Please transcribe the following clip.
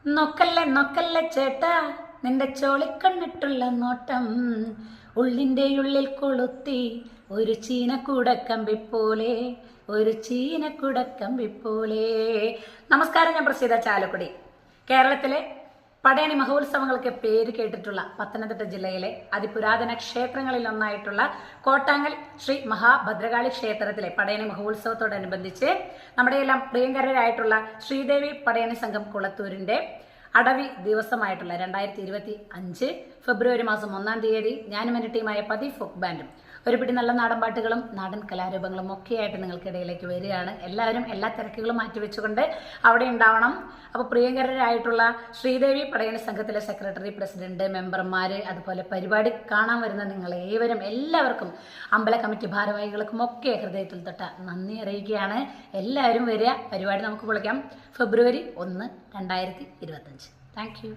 നോക്കല്ലേ നോക്കല്ലേ ചേട്ടാ, നിന്റെ ചോളിക്കണ്ണിട്ടുള്ള നോട്ടം ഉള്ളിൻ്റെ ഉള്ളിൽ കൊളുത്തി ഒരു ചീനക്കുടക്കമ്പി പോലെ, ഒരു ചീനക്കുടക്കമ്പി പോലെ. നമസ്കാരം, ഞാൻ പ്രസീത ചാലക്കുടി. കേരളത്തിലെ പടയണി മഹോത്സവങ്ങൾക്ക് പേര് കേട്ടിട്ടുള്ള പത്തനംതിട്ട ജില്ലയിലെ അതിപുരാതന ക്ഷേത്രങ്ങളിൽ ഒന്നായിട്ടുള്ള കോട്ടാങ്ങൽ ശ്രീ മഹാഭദ്രകാളി ക്ഷേത്രത്തിലെ പടയണി മഹോത്സവത്തോടനുബന്ധിച്ച് നമ്മുടെ എല്ലാം പ്രിയങ്കരായിട്ടുള്ള ശ്രീദേവി പടയണി സംഘം കുളത്തൂരിന്റെ അടവി ദിവസമായിട്ടുള്ള 2025 ഫെബ്രുവരി മാസം 1-ാം തീയതി ഞാനും എൻ്റെ ടീമായ പതി ഫോക്ക് ബാൻഡും ഒരു പിടി നല്ല നാടൻ പാട്ടുകളും നാടൻ കലാരൂപങ്ങളും ഒക്കെയായിട്ട് നിങ്ങൾക്കിടയിലേക്ക് വരികയാണ്. എല്ലാവരും എല്ലാ തിരക്കുകളും മാറ്റിവെച്ചുകൊണ്ട് അവിടെ ഉണ്ടാവണം. അപ്പോൾ പ്രിയങ്കരായിട്ടുള്ള ശ്രീദേവി പടയണി സംഘത്തിലെ സെക്രട്ടറി, പ്രസിഡന്റ്, മെമ്പർമാർ, അതുപോലെ പരിപാടി കാണാൻ വരുന്ന നിങ്ങളേവരും എല്ലാവർക്കും അമ്പല കമ്മിറ്റി ഭാരവാഹികൾക്കും ഒക്കെ ഹൃദയത്തിൽ തൊട്ട നന്ദി അറിയിക്കുകയാണ്. എല്ലാവരും വരിക, പരിപാടി നമുക്ക് പൊളിക്കാം. ഫെബ്രുവരി 1, 2025. Thank you.